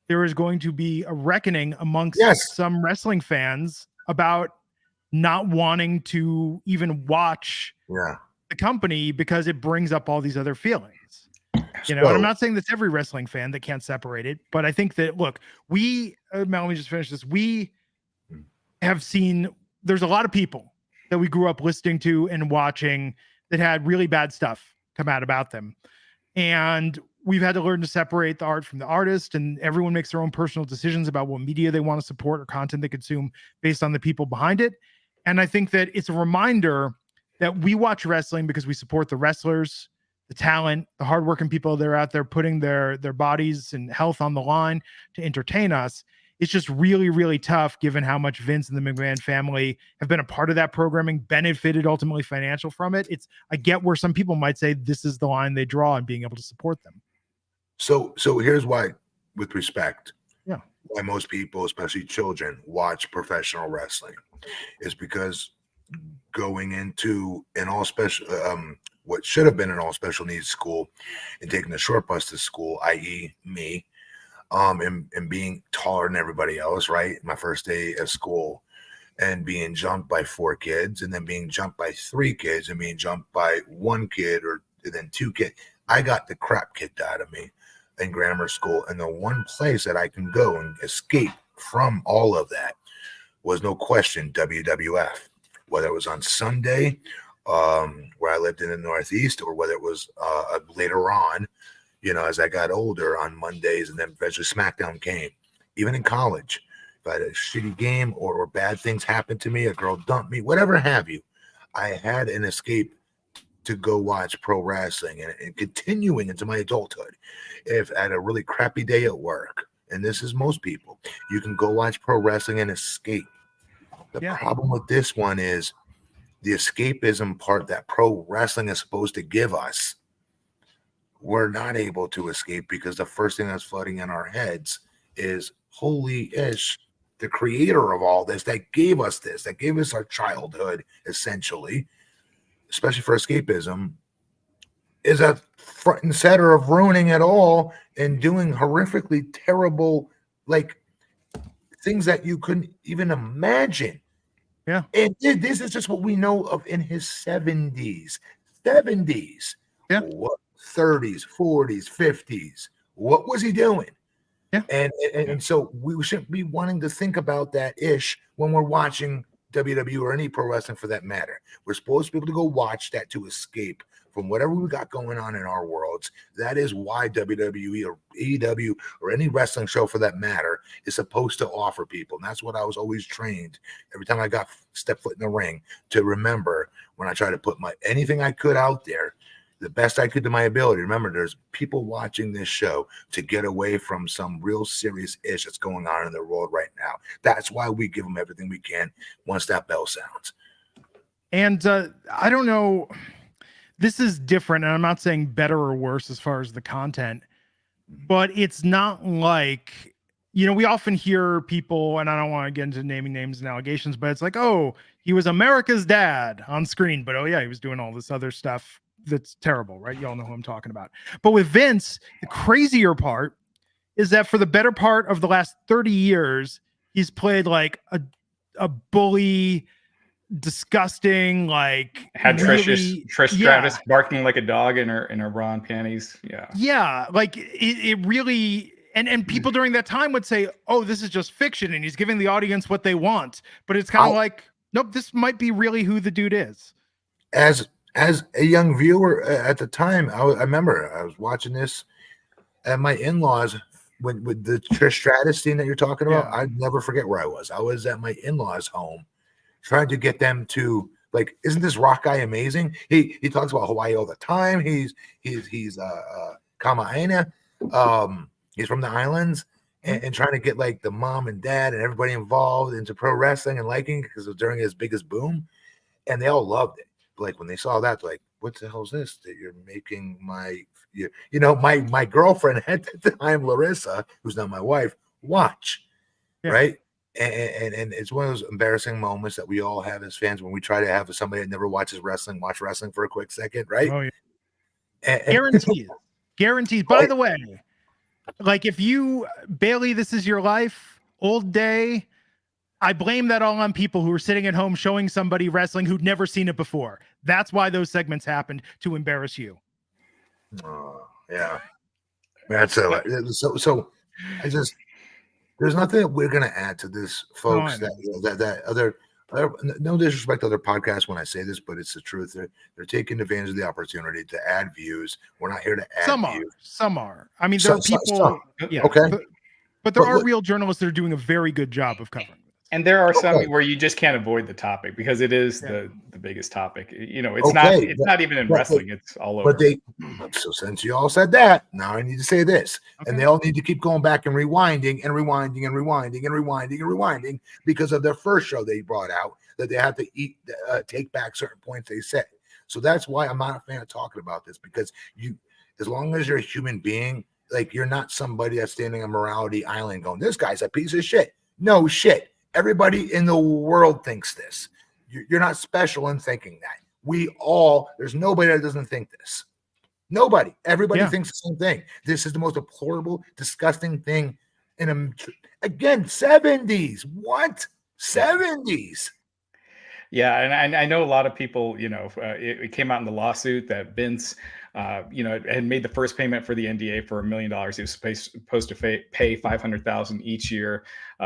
there is going to be a reckoning amongst some wrestling fans about not wanting to even watch the company because it brings up all these other feelings. And I'm not saying that's every wrestling fan that can't separate it, but I think that, look, Matt, let me just finish this. We have seen, there's a lot of people that we grew up listening to and watching that had really bad stuff come out about them. And we've had to learn to separate the art from the artist, and everyone makes their own personal decisions about what media they want to support or content they consume based on the people behind it. And I think that it's a reminder that we watch wrestling because we support the wrestlers, the talent, the hardworking people that are out there putting their bodies and health on the line to entertain us. It's just really, really tough given how much Vince and the McMahon family have been a part of that programming, benefited ultimately financial from it. I get where some people might say this is the line they draw in being able to support them. So here's why, with respect, why most people, especially children, watch professional wrestling is because going into an all special, what should have been an all special needs school and taking the short bus to school, i.e. me, and being taller than everybody else, right? My first day at school and being jumped by 4 kids and then being jumped by 3 kids and being jumped by 1 kid or then 2 kids. I got the crap kicked out of me in grammar school. And the one place that I can go and escape from all of that was no question WWF, whether it was on Sunday, where I lived in the Northeast, or whether it was later on, as I got older on Mondays, and then eventually SmackDown came. Even in college, if I had a shitty game or bad things happened to me, a girl dumped me, whatever have you, I had an escape to go watch pro wrestling, and continuing into my adulthood. If I had a really crappy day at work, and this is most people, you can go watch pro wrestling and escape. The problem with this one is the escapism part that pro wrestling is supposed to give us. We're not able to escape because the first thing that's flooding in our heads is, holy ish, the creator of all this that gave us this, that gave us our childhood, essentially, especially for escapism, is at front and center of ruining it all and doing horrifically terrible like things that you couldn't even imagine. Yeah. And this is just what we know of in his 70s. 70s. Yeah. What 30s, 40s, 50s. What was he doing? Yeah. And so we shouldn't be wanting to think about that ish when we're watching WWE or any pro wrestling for that matter. We're supposed to be able to go watch that to escape from whatever we got going on in our worlds. That is why WWE or AEW or any wrestling show for that matter is supposed to offer people. And that's what I was always trained every time I got step foot in the ring to remember when I try to put anything I could out there, the best I could to my ability. Remember, there's people watching this show to get away from some real serious ish that's going on in the world right now. That's why we give them everything we can once that bell sounds. And I don't know, this is different, and I'm not saying better or worse as far as the content, but it's not like, we often hear people, and I don't want to get into naming names and allegations, but it's like, oh, he was America's dad on screen, but oh yeah, he was doing all this other stuff that's terrible, right? Y'all know who I'm talking about. But with Vince, the crazier part is that for the better part of the last 30 years, he's played like a bully, disgusting, like had really, Trish Stratus barking like a dog in her bra and panties. Yeah, like it really, and people during that time would say, oh, this is just fiction and he's giving the audience what they want. But it's kind of like, nope, this might be really who the dude is. As a young viewer at the time, I remember I was watching this at my in-laws with the Trish Stratus scene that you're talking about. I'd never forget where I was. I was at my in-laws' home trying to get them to, like, isn't this rock guy amazing? He talks about Hawaii all the time. He's Kama'aina. He's from the islands, and trying to get like the mom and dad and everybody involved into pro wrestling and liking because it was during his biggest boom, and they all loved it. Like when they saw that, like, what the hell is this that you're making my girlfriend at the time, Larissa, who's not my wife, watch, right? And it's one of those embarrassing moments that we all have as fans when we try to have somebody that never watches wrestling watch wrestling for a quick second, right? Oh yeah, guaranteed. By the way, like if you, Bailey, this is your life, old day. I blame that all on people who are sitting at home showing somebody wrestling who'd never seen it before. That's why those segments happened, to embarrass you. Yeah. That's so I just, there's nothing that we're going to add to this, folks. That other, no disrespect to other podcasts when I say this, but it's the truth. They're taking advantage of the opportunity to add views. We're not here to add views. Some are. I mean, there are people. Yeah. Okay. But there are real journalists that are doing a very good job of covering. And there are some where you just can't avoid the topic because it is the biggest topic. It's not even in wrestling. It's all over. So since you all said that, now I need to say this. Okay. And they all need to keep going back and rewinding because of their first show they brought out that they have to take back certain points they said. So that's why I'm not a fan of talking about this, because as long as you're a human being, like you're not somebody that's standing on morality island going, this guy's a piece of shit. No shit. Everybody in the world thinks this. You're not special in thinking that. There's nobody that doesn't think this. Nobody. Everybody thinks the same thing. This is the most deplorable, disgusting thing again, 70s. What? 70s. Yeah, and I know a lot of people, it came out in the lawsuit that Vince, had made the first payment for the NDA for $1 million. He was supposed to pay $500,000 each year,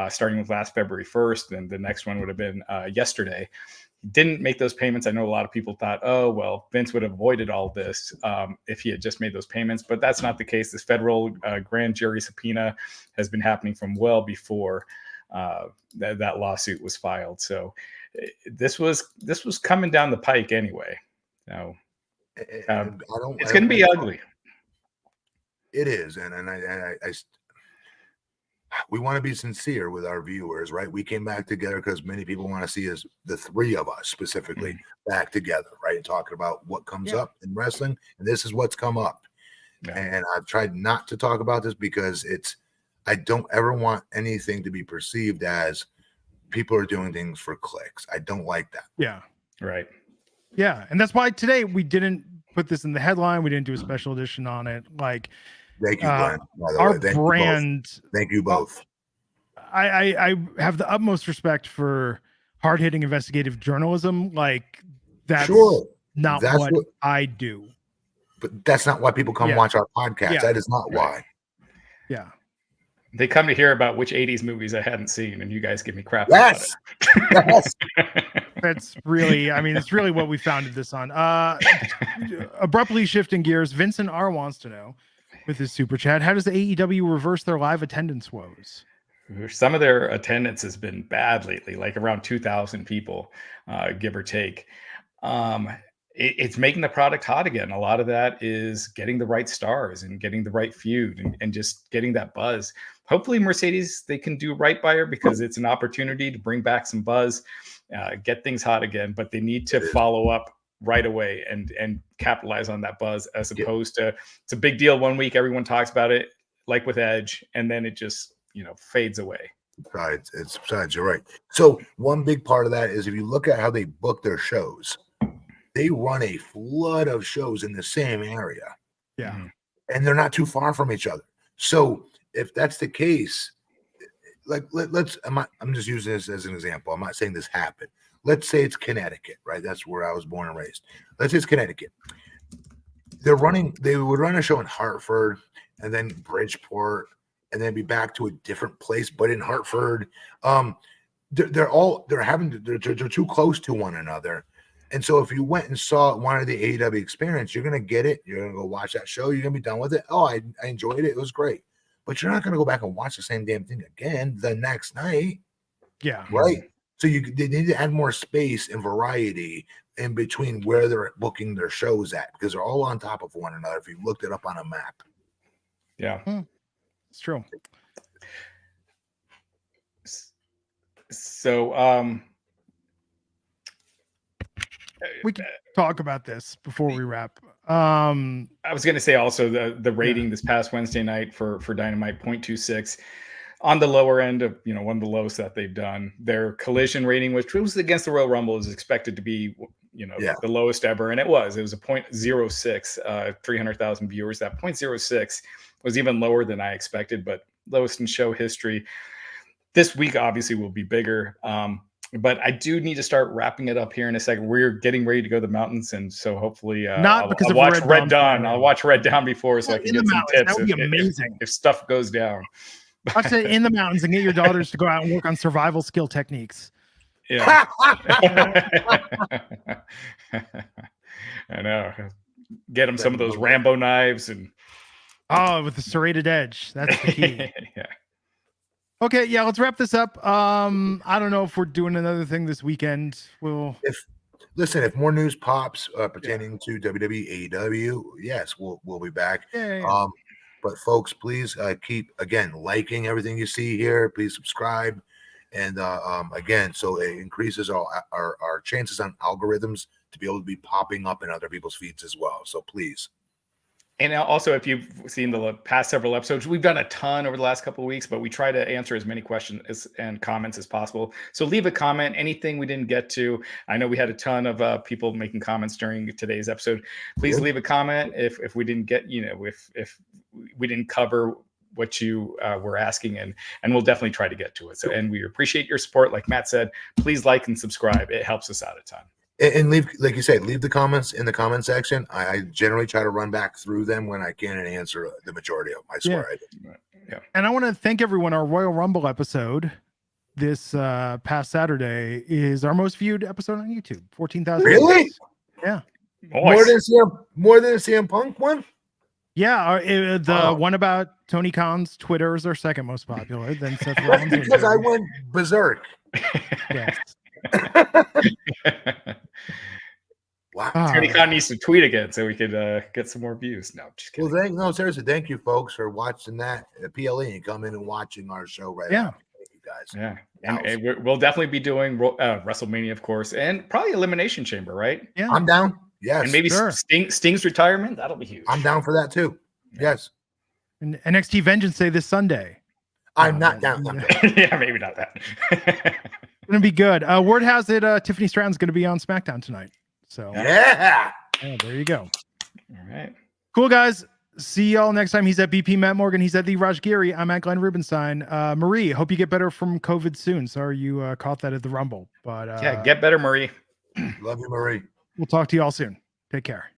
starting with last February 1st, and the next one would have been yesterday. He didn't make those payments. I know a lot of people thought, oh, well, Vince would have avoided all this if he had just made those payments, but that's not the case. This federal grand jury subpoena has been happening from well before that lawsuit was filed. So this was coming down the pike anyway. So it's going to be ugly. It is, and we want to be sincere with our viewers, right? We came back together because many people want to see us, the three of us specifically, back together, right? And talking about what comes up in wrestling, and this is what's come up. Yeah. And I've tried not to talk about this because I don't ever want anything to be perceived as people are doing things for clicks. I don't like that. Yeah. Right. Yeah. And that's why today we didn't put this in the headline. We didn't do a special edition on it. Like, thank you, Glenn. Our brand. Thank you both. I have the utmost respect for hard-hitting investigative journalism. Like that's not what I do. But that's not why people come watch our podcast. Yeah. That is not why. Yeah. They come to hear about which 80s movies I hadn't seen, and you guys give me crap Yes. about it. That's really, I mean, it's really what we founded this on. Abruptly shifting gears, Vincent R wants to know with his super chat, how does the AEW reverse their live attendance woes? Some of their attendance has been bad lately, like around 2,000 people, give or take. It's making the product hot again. A lot of that is getting the right stars and getting the right feud and just getting that buzz. Hopefully Mercedes, they can do right by her because it's an opportunity to bring back some buzz, get things hot again, but they need to follow up right away and capitalize on that buzz as opposed to it's a big deal one week, everyone talks about it, like with Edge, and then it just, fades away. Right. You're right. So one big part of that is if you look at how they book their shows, they run a flood of shows in the same area. Yeah. And they're not too far from each other. So if that's the case, like I'm just using this as an example. I'm not saying this happened. Let's say it's Connecticut, right? That's where I was born and raised. Let's say it's Connecticut. They would run a show in Hartford and then Bridgeport and then be back to a different place, but in Hartford. They're too close to one another. And so if you went and wanted the AEW experience, you're going to get it. You're going to go watch that show. You're going to be done with it. Oh, I enjoyed it. It was great. But you're not going to go back and watch the same damn thing again the next night. Yeah. Right. So they need to add more space and variety in between where they're booking their shows at because they're all on top of one another if you looked it up on a map. Yeah. It's true. So, we can talk about this before we wrap. I was going to say also the rating this past Wednesday night for Dynamite 0.26 on the lower end of one of the lowest that they've done. Their Collision rating, which was against the Royal Rumble, is expected to be the lowest ever, and it was a 0.06, 300,000 viewers. That 0.06 was even lower than I expected, but lowest in show history. This week obviously will be bigger. But I do need to start wrapping it up here in a second. We're getting ready to go to the mountains, and so hopefully I'll watch Red Dawn. I'll watch Red Dawn before so I can get some tips. That would be amazing if stuff goes down. Watch it in the mountains and get your daughters to go out and work on survival skill techniques. Yeah. I know. Get them some of those Rambo knives and with the serrated edge. That's the key. Yeah. Okay, yeah, let's wrap this up. I don't know if we're doing another thing this weekend. If more news pops pertaining to WWE, AEW, yes, we'll be back. Yeah. But folks, please keep liking everything you see here. Please subscribe, and again, so it increases our chances on algorithms to be able to be popping up in other people's feeds as well. So please. And also, if you've seen the past several episodes, we've done a ton over the last couple of weeks, but we try to answer as many questions and comments as possible. So leave a comment, anything we didn't get to. I know we had a ton of people making comments during today's episode. Please leave a comment if we didn't get, if we didn't cover what you were asking, and we'll definitely try to get to it. So, and we appreciate your support. Like Matt said, please like and subscribe. It helps us out a ton. And leave, like you said, leave the comments in the comment section. I generally try to run back through them when I can and answer the majority of them. I swear I do. Yeah. And I want to thank everyone. Our Royal Rumble episode this past Saturday is our most viewed episode on YouTube. 14,000. Really? Views. Yeah. Nice. More than a CM Punk one? Yeah. The one about Tony Khan's Twitter is our second most popular. Then Seth Rollins. Because I went berserk. Yes. Wow. Tony Khan needs to tweet again so we could get some more views. No, just kidding. Well, seriously, thank you, folks, for watching that PLE and coming and watching our show right now. Thank you guys. Yeah. And we'll definitely be doing WrestleMania, of course, and probably Elimination Chamber, right? Yeah. I'm down. Yes. And maybe Sting's retirement. That'll be huge. I'm down for that too. Yes. And NXT Vengeance Day this Sunday. I'm not down. Yeah, maybe not that. Gonna be good. Word has it Tiffany Stratton's gonna be on SmackDown tonight. So yeah, there you go. All right. Cool, guys. See y'all next time. He's at BP Matt Morgan. He's at the Raj Giri. I'm at Glenn Rubenstein. Marie, hope you get better from COVID soon. Sorry you caught that at the Rumble. But yeah, get better, Marie. Love you, Marie. We'll talk to you all soon. Take care.